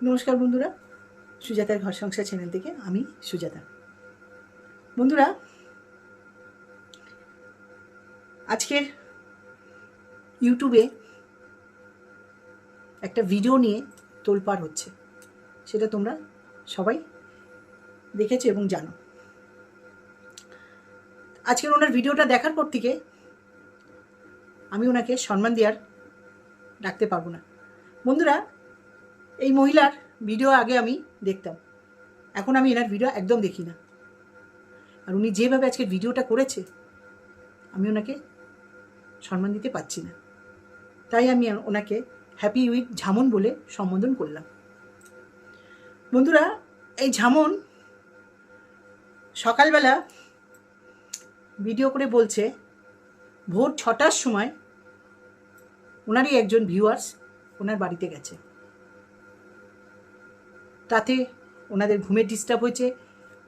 নমস্কার বন্ধুরা, সুজাতার ঘর সংসার চ্যানেল থেকে আমি সুজাতা। বন্ধুরা, আজকের ইউটিউবে একটা ভিডিও নিয়ে তোলপাড় হচ্ছে, সেটা তোমরা সবাই দেখেছো এবং জানো। আজকের ওনার ভিডিওটা দেখার পর থেকে আমি ওনাকে সম্মান দেওয়ার রাখতে পারবো না। বন্ধুরা, এই মহিলার ভিডিও আগে আমি দেখতাম, এখন আমি এনার ভিডিও একদম দেখি না। আর উনি যেভাবে আজকের ভিডিওটা করেছে, আমি ওনাকে সম্মান দিতে পারছি না। তাই আমি ওনাকে হ্যাপি উইথ ঝামন বলে সম্বোধন করলাম। বন্ধুরা, এই ঝামন সকালবেলা ভিডিও করে বলছে ভোর 6টার সময় ওনারই একজন ভিউয়ার্স ওনার বাড়িতে গেছে, তাতে ওনাদের ঘুমের ডিস্টার্ব হয়েছে,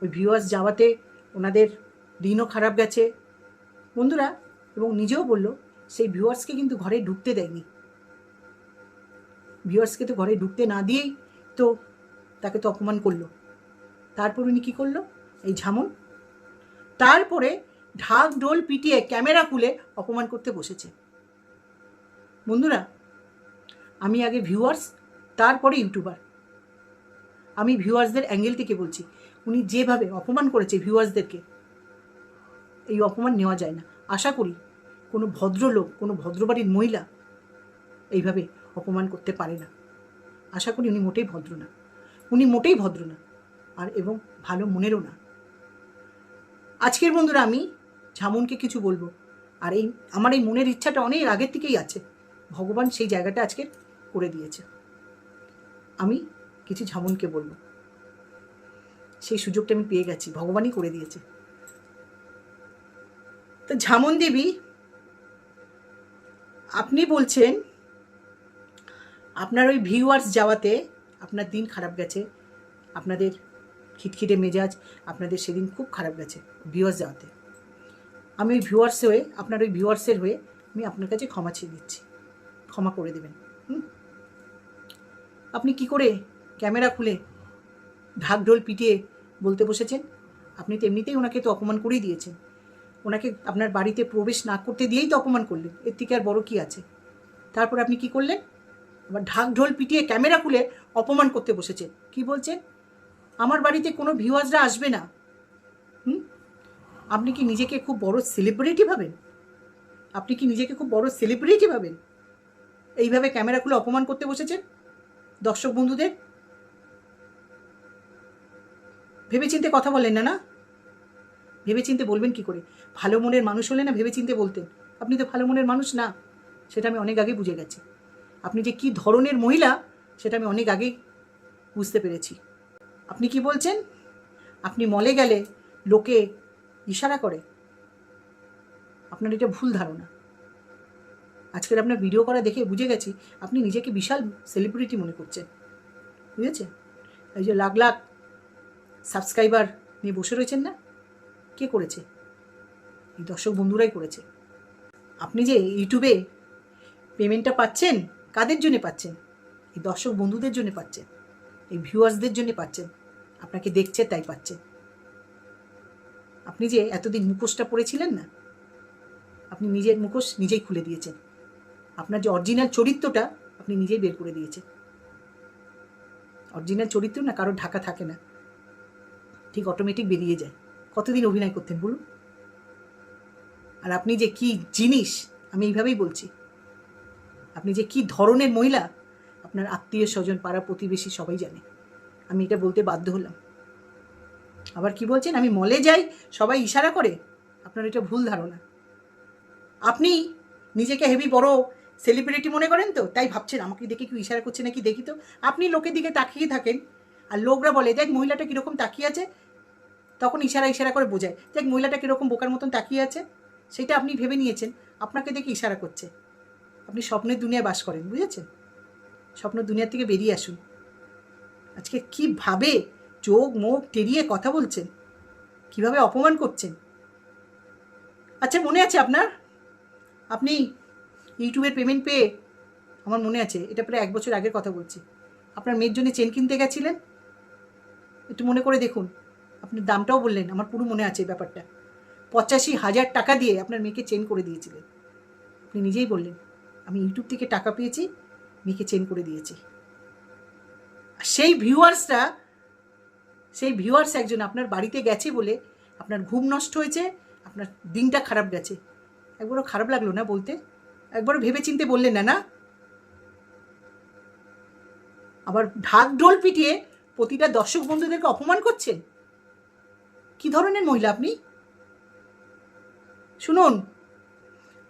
ওই ভিউয়ার্স যাওয়াতে ওনাদের দিনও খারাপ গেছে। বন্ধুরা, এবং নিজেও বলল সেই ভিউয়ার্সকে কিন্তু ঘরে ঢুকতে দেয়নি। ভিউয়ার্সকে তো ঘরে ঢুকতে না দিয়েই তো তাকে তো অপমান করলো। তারপর উনি কী করলো, এই ঝামন তারপরে ঢাক ঢোল পিটিয়ে ক্যামেরা খুলে অপমান করতে বসেছে। বন্ধুরা, আমি আগে ভিউয়ার্স, তারপরে ইউটিউবার। আমি ভিউয়ার্সদের অ্যাঙ্গেল থেকে বলছি, উনি যেভাবে অপমান করেছে ভিউয়ার্সদেরকে, এই অপমান নেওয়া যায় না। আশা করি কোনো ভদ্রলোক, কোনো ভদ্রবাড়ির মহিলা এইভাবে অপমান করতে পারে না। আশা করি উনি মোটেই ভদ্র না, উনি মোটেই ভদ্র না, আর এবং ভালো মনেরও না। আজকের বন্ধুরা আমি ঝামনকে কিছু বলবো, আর আমার এই মনের ইচ্ছাটা অনেক আগের থেকেই আছে, ভগবান সেই জায়গাটা আজকে করে দিয়েছে। আমি কিছু ঝামনকে বলবো, সেই সুযোগটা আমি পেয়ে গেছি, ভগবানই করে দিয়েছে। তো ঝামন দেবী, আপনি বলছেন আপনার ওই ভিউয়ার্স যাওয়াতে আপনার দিন খারাপ গেছে, আপনাদের খিটখিটে মেজাজ, আপনাদের সেদিন খুব খারাপ গেছে ভিউয়ার্স যাওয়াতে। আমি ওই ভিউয়ার্স হয়ে, আপনার ওই ভিউয়ার্সের হয়ে আমি আপনার কাছে ক্ষমা চেয়ে দিচ্ছি, ক্ষমা করে দেবেন। আপনি কি করে ক্যামেরা খুলে ঢাকঢোল পিটিয়ে বলতে বসেছেন? আপনি তো এমনিতেই ওনাকে তো অপমান করেই দিয়েছেন, ওনাকে আপনার বাড়িতে প্রবেশ না করতে দিয়েই তো অপমান করলেন, এর থেকে আর বড় কী আছে? তারপর আপনি কি করলেন? আবার ঢাকঢোল পিটিয়ে ক্যামেরা খুলে অপমান করতে বসেছেন। কি বলছেন? আমার বাড়িতে কোনো ভিউয়ার্সরা আসবে না। আপনি কি নিজেকে খুব বড় সেলিব্রিটি ভাবেন? আপনি কি নিজেকে খুব বড় সেলিব্রিটি ভাবেন? এইভাবে ক্যামেরা খুলে অপমান করতে বসেছেন দর্শক বন্ধুদের। ভেবেচিন্তে কথা বলেন না, না ভেবেচিন্তে বলবেন কি করে? ভালো মনের মানুষ হলে না ভেবেচিন্তে বলতেন। আপনি তো ভালো মনের মানুষ না, সেটা আমি অনেক আগে বুঝে গেছি। আপনি যে কি ধরনের মহিলা সেটা আমি অনেক আগেই বুঝতে পেরেছি। আপনি কি বলছেন? আপনি মলে গেলে লোকে ইশারা করে। আপনার এটা ভুল ধারণা। আজকের আপনার ভিডিও করা দেখে বুঝে গেছি আপনি নিজেকে বিশাল সেলিব্রিটি মনে করছেন, বুঝেছেন? এই যে লাখ লাখ সাবস্ক্রাইবার নিয়ে বসে রয়েছেন না, কে করেছে? এই দর্শক বন্ধুরাই করেছে। আপনি যে ইউটিউবে পেমেন্টটা পাচ্ছেন, কাদের জন্য পাচ্ছেন? এই দর্শক বন্ধুদের জন্য পাচ্ছেন, এই ভিউয়ার্সদের জন্য পাচ্ছেন। আপনাকে দেখছে তাই পাচ্ছেন। আপনি যে এতদিন মুখোশটা পড়েছিলেন না, আপনি নিজের মুখোশ নিজেই খুলে দিয়েছেন। আপনার যে অরিজিনাল চরিত্রটা আপনি নিজেই বের করে দিয়েছেন। অরিজিনাল চরিত্র না কারোর ঢাকা থাকে না, ঠিক অটোমেটিক বেরিয়ে যায়। কতদিন অভিনয় করতেন বলুন? আর আপনি যে কি জিনিস, আমি এইভাবেই বলছি, আপনি যে কি ধরনের মহিলা আপনার আত্মীয় স্বজন, পাড়া প্রতিবেশী সবাই জানে। আমি এটা বলতে বাধ্য হলাম। আবার কি বলছেন আমি মলে যাই সবাই ইশারা করে? আপনার এটা ভুল ধারণা। আপনি নিজেকে হেভি বড় সেলিব্রিটি মনে করেন তো, তাই ভাবছেন আমাকে দেখে কি ইশারা করছে নাকি দেখি তো। আপনি লোকের দিকে তাকিয়ে থাকেন, আর লোকরা বলে দেখ মহিলাটা কীরকম তাকিয়ে আছে, তখন ইশারা করে বোঝায় দেখ মহিলাটা কীরকম বোকার মতন তাকিয়ে আছে। সেটা আপনি ভেবে নিয়েছেন আপনাকে দেখে ইশারা করছে। আপনি স্বপ্নের দুনিয়ায় বাস করেন, বুঝেছেন? স্বপ্নের দুনিয়ার থেকে বেরিয়ে আসুন। আজকে কীভাবে চোখ মুখ টেরিয়ে কথা বলছেন, কিভাবে অপমান করছেন। আচ্ছা, মনে আছে আপনার? আপনি ইউটিউবের পেমেন্ট পেয়ে, আমার মনে আছে, এটা প্রায় 1 বছর আগের কথা বলছি, আপনার মেয়ের জন্য চেন কিনতে গেছিলেন, একটু মনে করে দেখুন। আপনি দামটাও বললেন, আমার পুরো মনে আছে এই ব্যাপারটা। 85,000 টাকা দিয়ে আপনার মেয়েকে চেন করে দিয়েছিলেন। আপনি নিজেই বললেন, আমি ইউটিউব থেকে টাকা পেয়েছি, মেয়েকে চেন করে দিয়েছি। সেই ভিউয়ার্স একজন আপনার বাড়িতে গেছে বলে আপনার ঘুম নষ্ট হয়েছে, আপনার দিনটা খারাপ গেছে। একবারও খারাপ লাগলো না বলতে? একবারও ভেবে চিনতে বললেন না? না, আবার ঢাক ঢোল পিটিয়ে প্রতিটা দর্শক বন্ধুদেরকে অপমান করছেন। কি ধরনের মহিলা আপনি? শুনুন,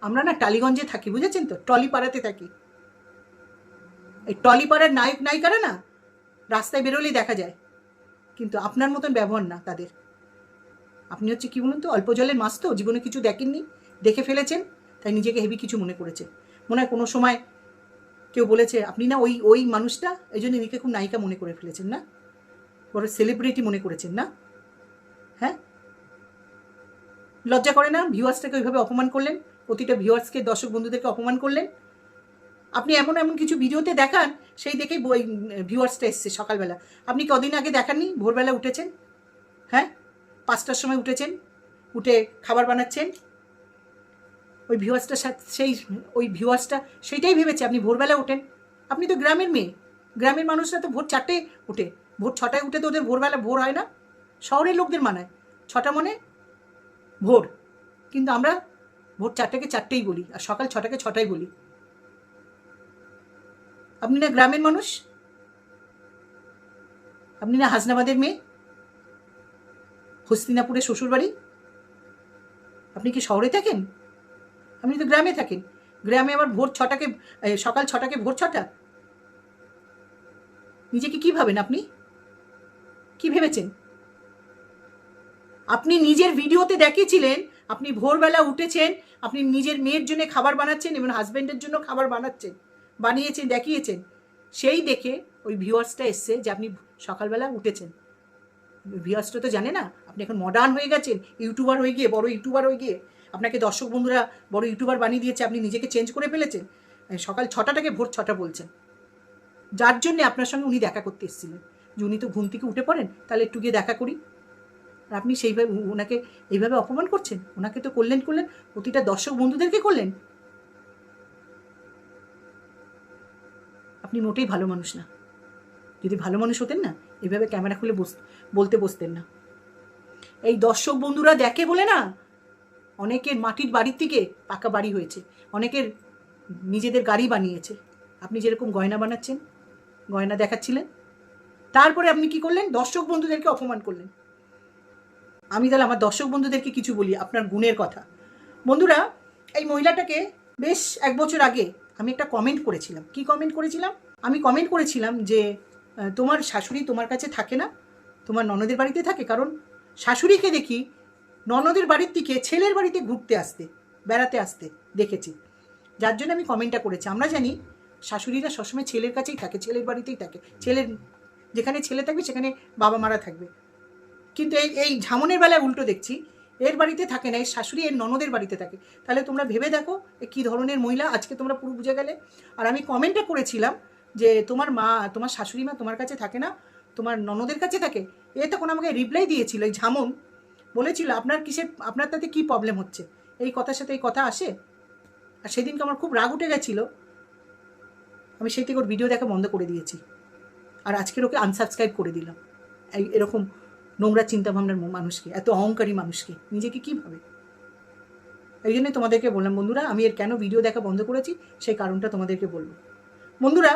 আমরা না টালিগঞ্জে থাকি, বুঝেছেন তো, টলিপাড়াতে থাকি। এই টলিপাড়ার নায়ক নায়িকারা না রাস্তায় বেরোলেই দেখা যায়, কিন্তু আপনার মতন ব্যবহার না তাদের। আপনি হচ্ছে কি বলুন তো, অল্প জলের মাছ তো, জীবনে কিছু দেখেননি, দেখে ফেলেছেন, তাই নিজেকে হেভি কিছু মনে করেছেন। মনে হয় কোনো সময় কেউ বলেছে আপনি না ওই মানুষটা, এই জন্য নিজেকে খুব নায়িকা মনে করে ফেলেছেন না, বড় সেলিব্রিটি মনে করেছেন না? হ্যাঁ, লজ্জা করে না? ভিউয়ার্সটাকে ওইভাবে অপমান করলেন, প্রতিটা ভিউয়ার্সকে, দর্শক বন্ধুদেরকে অপমান করলেন। আপনি এমন কিছু ভিডিওতে দেখান, সেই দেখেই ভিউয়ার্সটা এসছে সকালবেলা। আপনি কদিন আগে দেখাননি ভোরবেলা উঠেছেন? হ্যাঁ, 5টার সময় উঠেছেন, উঠে খাবার বানাচ্ছেন। ওই ভিউয়ার্সটা সেইটাই ভেবেছে আপনি ভোরবেলা ওঠেন। আপনি তো গ্রামের মেয়ে, গ্রামের মানুষরা তো ভোর 4টায় উঠে, ভোর 6টায় উঠে তো ওদের ভোরবেলা ভোর হয় না। শহরের লোকদের মানায় 6টা মানে ভোর, কিন্তু আমরা ভোর 4টাকে 4টেই বলি, আর সকাল 6টাকে 6টাই বলি। আপনি না গ্রামের মানুষ, আপনি না হাসনাবাদের মেয়ে, হস্তিনাপুরে শ্বশুরবাড়ি। আপনি কি শহরে থাকেন? আপনি তো গ্রামে থাকেন। গ্রামে আবার ভোর 6টাকে, সকাল 6টাকে ভোর 6টা। নিজেকে কি ভাবেন আপনি? কি ভেবেছেন? আপনি নিজের ভিডিওতে দেখিয়েছিলেন আপনি ভোরবেলা উঠেছেন, আপনি নিজের মেয়ের জন্য খাবার বানাচ্ছেন এবং হাজব্যান্ডের জন্য খাবার বানিয়েছেন, দেখিয়েছেন। সেই দেখে ওই ভিউয়ার্সটা এসছে যে আপনি সকালবেলা উঠেছেন। ভিউয়ার্সটা তো জানে না আপনি এখন মডার্ন হয়ে গেছেন, ইউটিউবার হয়ে গিয়ে, বড় ইউটিউবার হয়ে গিয়ে আপনাকে দর্শক বন্ধুরা বড় ইউটিউবার বানিয়ে দিয়েছে, আপনি নিজেকে চেঞ্জ করে ফেলেছেন। সকাল 6টাটাকে ভোর 6টা বলছেন, যার জন্যে আপনার সঙ্গে উনি দেখা করতে এসেছিলেন যে উনি তো ঘুম থেকে উঠে পড়েন, তাহলে একটু গিয়ে দেখা করি। আর আপনি সেইভাবে ওনাকে এইভাবে অপমান করছেন। ওনাকে তো করলেন, প্রতিটা দর্শক বন্ধুদেরকে করলেন। আপনি মোটেই ভালো মানুষ না। যদি ভালো মানুষ হতেন না, এইভাবে ক্যামেরা খুলে বলতে বসতেন না। এই দর্শক বন্ধুরা দেখে বলে না, অনেকের মাটির বাড়ির থেকে পাকা বাড়ি হয়েছে, অনেকের নিজেদের গাড়ি বানিয়েছে। আপনি যেরকম গয়না বানাচ্ছেন, গয়না দেখাচ্ছিলেন, তারপরে আপনি কি করলেন? দর্শক বন্ধুদেরকে অপমান করলেন। আমি তাহলে আমার দর্শক বন্ধুদেরকে কিছু বলি আপনার গুণের কথা। বন্ধুরা, এই মহিলাটাকে বেশ 1 বছর আগে আমি একটা কমেন্ট করেছিলাম। কি কমেন্ট করেছিলাম? আমি কমেন্ট করেছিলাম যে তোমার শাশুড়ি তোমার কাছে থাকে না, তোমার ননদের বাড়িতে থাকে। কারণ শাশুড়িকে দেখি ননদের বাড়ির থেকে ছেলের বাড়িতে বেড়াতে আসতে দেখেছি, যার জন্য আমি কমেন্টটা করেছি। আমরা জানি শাশুড়িরা সবসময় ছেলের কাছেই থাকে, ছেলের বাড়িতেই থাকে, যেখানে ছেলে থাকবে সেখানে বাবা মারা থাকবে। কিন্তু এই ঝামনের বেলায় উল্টো দেখছি, এর বাড়িতে থাকে না, এর শাশুড়ি এর ননদের বাড়িতে থাকে। তাহলে তোমরা ভেবে দেখো এ কী ধরনের মহিলা। আজকে তোমরা পুরো বুঝে গেলে। আর আমি কমেন্টটা করেছিলাম যে তোমার শাশুড়ি মা তোমার কাছে থাকে না, তোমার ননদের কাছে থাকে। এ তখন আমাকে রিপ্লাই দিয়েছিল, এই ঝামন বলেছিল আপনার তাতে কী প্রবলেম হচ্ছে, এই কথার সাথে এই কথা আসে। আর সেদিনকে আমার খুব রাগ উঠে গেছিলো, আমি সেই থেকে ওর ভিডিও দেখা বন্ধ করে দিয়েছি। আর আজকের ওকে আনসাবস্ক্রাইব করে দিলাম। এরকম নোংরা চিন্তাভাবনার মানুষকে, এত অহংকারী মানুষকে নিজেকে কী ভাবে। এই জন্যই তোমাদেরকে বললাম বন্ধুরা, আমি এর কেন ভিডিও দেখা বন্ধ করেছি সেই কারণটা তোমাদেরকে বলবো। বন্ধুরা,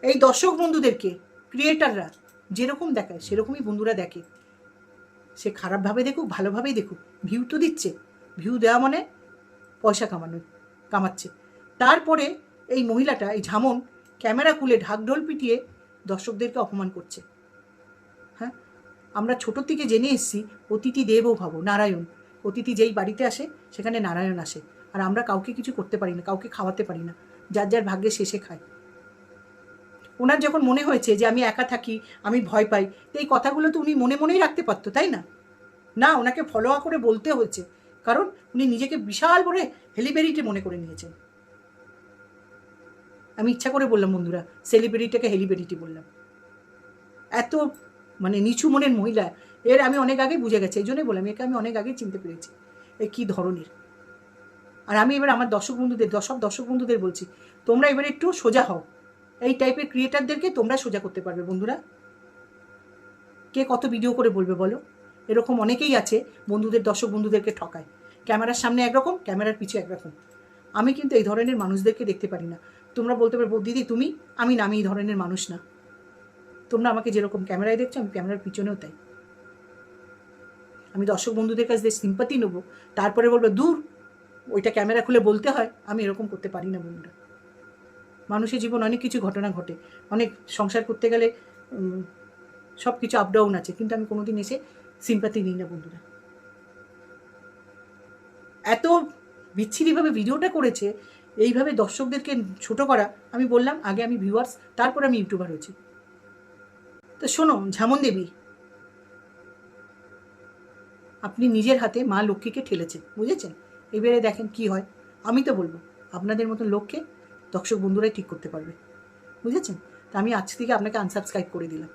এই দর্শক বন্ধুদেরকে ক্রিয়েটাররা যেরকম দেখায় সেরকমই বন্ধুরা দেখে। সে খারাপভাবে দেখুক, ভালোভাবেই দেখুক, ভিউ তো দিচ্ছে। ভিউ দেওয়া মানে পয়সা কামাচ্ছে। তারপরে এই মহিলাটা, এই ঝামন, ক্যামেরা খুলে ঢাকঢোল পিটিয়ে দর্শকদেরকে অপমান করছে। হ্যাঁ, আমরা ছোটোর থেকে জেনে এসেছি অতিথি দেবো ভাব, নারায়ণ। অতিথি যেই বাড়িতে আসে সেখানে নারায়ণ আসে। আর আমরা কাউকে কিছু করতে পারি না, কাউকে খাওয়াতে পারি না, যার যার ভাগ্যে শেষে খায়। ওনার যখন মনে হয়েছে যে আমি একা থাকি, আমি ভয় পাই, তো এই কথাগুলো তো উনি মনে মনেই রাখতে পারতো, তাই না? না, ওনাকে ফলো করে বলতে হয়েছে, কারণ উনি নিজেকে বিশাল বড় হেলিবেরিটি মনে করে নিয়েছেন। আমি ইচ্ছা করে বললাম বন্ধুরা, সেলিব্রিটিটাকে হেলিব্রিটি বললাম। এত মানে নিচু মনের মহিলা, এর আমি অনেক আগে বুঝে গেছি, এই জন্যই বললাম একে আমি অনেক আগে চিনতে পেরেছি এ কী ধরনের। আর আমি এবার আমার দর্শক বন্ধুদের বলছি, তোমরা এবার একটু সোজা হও। এই টাইপের ক্রিয়েটারদেরকে তোমরা সোজা করতে পারবে বন্ধুরা। কে কত ভিডিও করে বলবে বলো? এরকম অনেকেই আছে দর্শক বন্ধুদেরকে ঠকায়। ক্যামেরার সামনে একরকম, ক্যামেরার পিছু একরকম। আমি কিন্তু এই ধরনের মানুষদেরকে দেখতে পারি না। তোমরা বলতে পারবো দিদি তুমি, আমি এই ধরনের মানুষ না। তোমরা আমাকে যেরকম ক্যামেরায় দেখছো, আমি ক্যামেরার পিছনেও তাই। আমি দর্শক বন্ধুদের কাছ থেকে সিম্পাতি নেবো, তারপরে বলবো দূর, ওইটা ক্যামেরা খুলে বলতে হয়, আমি এরকম করতে পারি না বন্ধুরা। মানুষের জীবন অনেক কিছু ঘটনা ঘটে, অনেক সংসার করতে গেলে সব কিছু আপ ডাউন আছে, কিন্তু আমি কোনোদিন এসে সিম্পাতি নিই না বন্ধুরা। এত বিচ্ছিরিভাবে ভিডিওটা করেছে, এইভাবে দর্শকদেরকে ছোট করা। আমি বললাম আগে আমি ভিউয়ার্স, তারপর আমি ইউটিউবার হয়েছি। তো শোনো ঝামন দেবী, আপনি নিজের হাতে মা লক্ষ্মীকে ঠেলেছেন, বুঝেছেন? এবারে দেখেন কি হয়। আমি তো বলবো আপনাদের মতন লোককে দর্শক বন্ধুরাই ঠিক করতে পারবে, বুঝেছেন? তা আমি আজ থেকে আপনাকে আনসাবস্ক্রাইব করে দিলাম।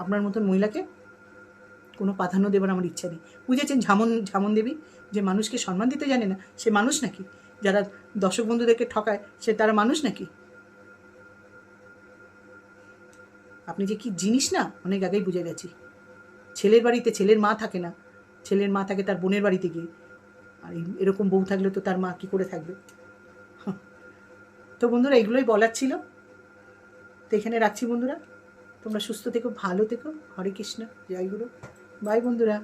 আপনার মতন মহিলাকে কোনো প্রাধান্য দেবার আমার ইচ্ছা নেই, বুঝেছেন? ঝামন দেবী যে মানুষকে সম্মান দিতে জানে না, সে মানুষ নাকি? যারা দর্শক বন্ধুদেরকে ঠকায়, সে তারা মানুষ নাকি? আপনি যে কি জিনিস না অনেক আগেই বুঝে গেছি। ছেলের বাড়িতে ছেলের মা থাকে না, ছেলের মা থাকে তার বোনের বাড়িতে গিয়ে। আর এরকম বউ থাকলে তো তার মা কী করে থাকবে? তো বন্ধুরা এগুলোই বলার ছিল। তো এখানে রাখছি বন্ধুরা, তোমরা সুস্থ থেকো, ভালো থেকো। হরে কৃষ্ণ, জয় গুরু, বাই বন্ধুরা।